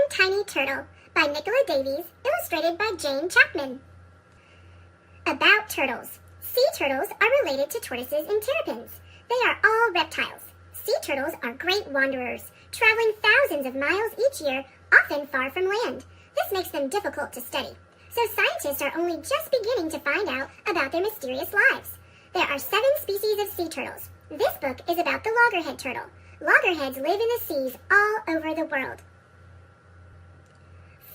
One Tiny Turtle by Nicola Davies, illustrated by Chapman. About turtles. Sea turtles are related to tortoises and terrapins. They are all reptiles. Sea turtles are great wanderers, traveling thousands of miles each year, often far from land. This makes them difficult to study, so scientists are only just beginning to find out about their mysterious lives. There are 7 species of sea turtles. This book is about the loggerhead turtle. Loggerheads live in the seas all over the world.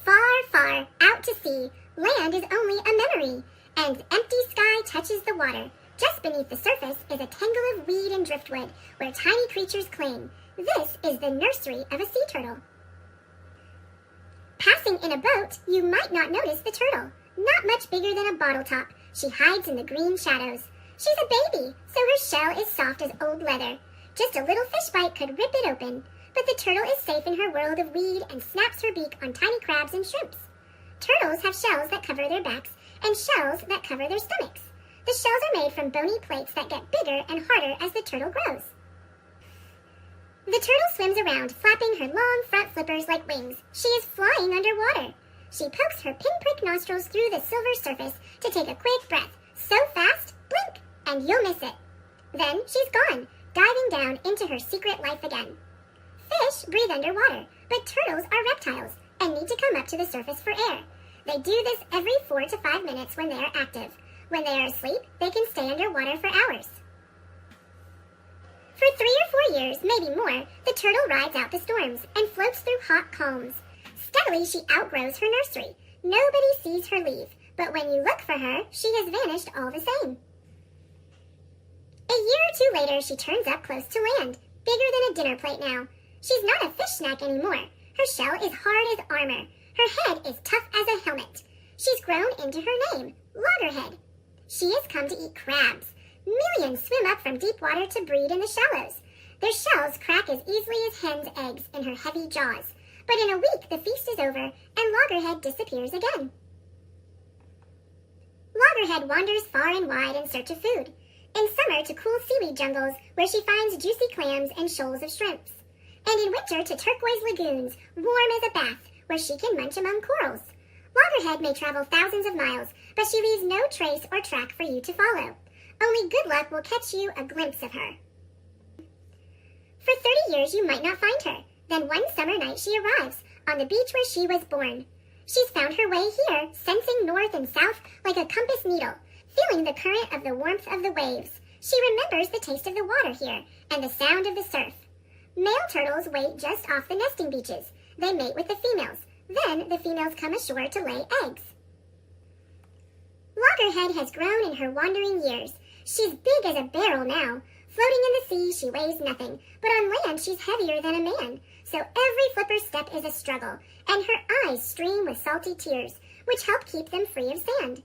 Far, far out to sea, land is only a memory, and empty sky touches the water. Just beneath the surface is a tangle of weed and driftwood where tiny creatures cling. This is the nursery of a sea turtle. Passing in a boat, you might not notice the turtle. Not much bigger than a bottle top, she hides in the green shadows. She's a baby, so her shell is soft as old leather. Just a little fish bite could rip it open. But the turtle is safe in her world of weed and snaps her beak on tiny crabs and shrimps. Turtles have shells that cover their backs and shells that cover their stomachs. The shells are made from bony plates that get bigger and harder as the turtle grows. The turtle swims around, flapping her long front flippers like wings. She is flying underwater. She pokes her pinprick nostrils through the silver surface to take a quick breath. So fast, blink, and you'll miss it. Then she's gone, diving down into her secret life again. Fish breathe underwater, but turtles are reptiles and need to come up to the surface for air. They do this every 4 to 5 minutes when they are active. When they are asleep, they can stay underwater for hours. For 3 or 4 years, maybe more, the turtle rides out the storms and floats through hot calms. Steadily, she outgrows her nursery. Nobody sees her leave, but when you look for her, she has vanished all the same. A year or 2 later, she turns up close to land, bigger than a dinner plate now. She's not a fish snack anymore. Her shell is hard as armor. Her head is tough as a helmet. She's grown into her name, loggerhead. She has come to eat crabs. Millions swim up from deep water to breed in the shallows. Their shells crack as easily as hen's eggs in her heavy jaws. But in a week, the feast is over, and loggerhead disappears again. Loggerhead wanders far and wide in search of food. In summer to cool seaweed jungles, where she finds juicy clams and shoals of shrimps. And in winter to turquoise lagoons, warm as a bath, where she can munch among corals. Loggerhead may travel thousands of miles, but she leaves no trace or track for you to follow. Only good luck will catch you a glimpse of her. For 30 years you might not find her. Then one summer night she arrives, on the beach where she was born. She's found her way here, sensing north and south like a compass needle, feeling the current of the warmth of the waves. She remembers the taste of the water here, and the sound of the surf. Male turtles wait just off the nesting beaches. They mate with the females. Then the females come ashore to lay eggs. Loggerhead has grown in her wandering years. She's big as a barrel now. Floating in the sea, she weighs nothing, but on land she's heavier than a man. So every flipper step is a struggle, and her eyes stream with salty tears, which help keep them free of sand.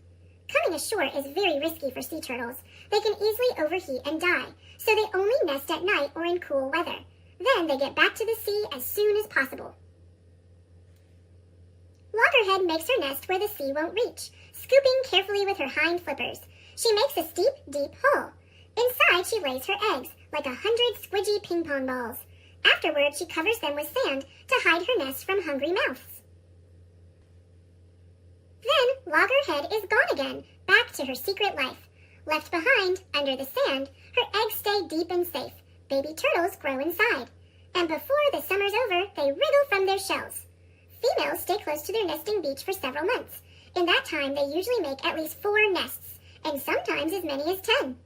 Coming ashore is very risky for sea turtles. They can easily overheat and die, so they only nest at night or in cool weather. Then they get back to the sea as soon as possible. Loggerhead makes her nest where the sea won't reach, scooping carefully with her hind flippers. She makes a steep, deep hole. Inside she lays her eggs, like 100 squidgy ping-pong balls. Afterward, she covers them with sand to hide her nest from hungry mouths. Then Loggerhead is gone again, back to her secret life. Left behind, under the sand, her eggs stay deep and safe. Baby turtles grow inside. And before the summer's over, they wriggle from their shells. Females stay close to their nesting beach for several months. In that time, they usually make at least 4 nests, and sometimes as many as 10.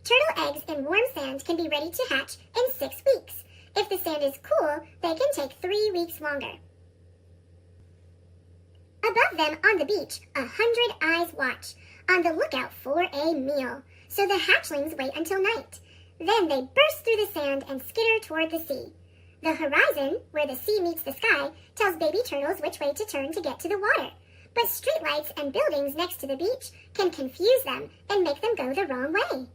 Turtle eggs in warm sand can be ready to hatch in 6 weeks. If the sand is cool, they can take 3 weeks longer. Above them on the beach, 100 eyes watch, on the lookout for a meal. So the hatchlings wait until night. Then they burst through the sand and skitter toward the sea. The horizon, where the sea meets the sky, tells baby turtles which way to turn to get to the water. But streetlights and buildings next to the beach can confuse them and make them go the wrong way.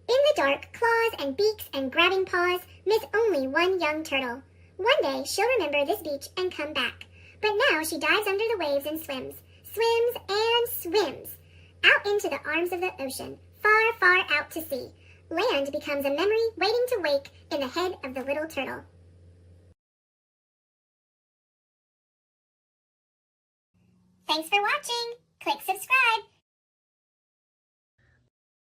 In the dark, claws and beaks and grabbing paws miss only one young turtle. One day she'll remember this beach and come back. But now she dives under the waves and swims. Swims and swims. Out into the arms of the ocean, far, far out to sea. Land becomes a memory waiting to wake in the head of the little turtle. Thanks for watching. Click subscribe.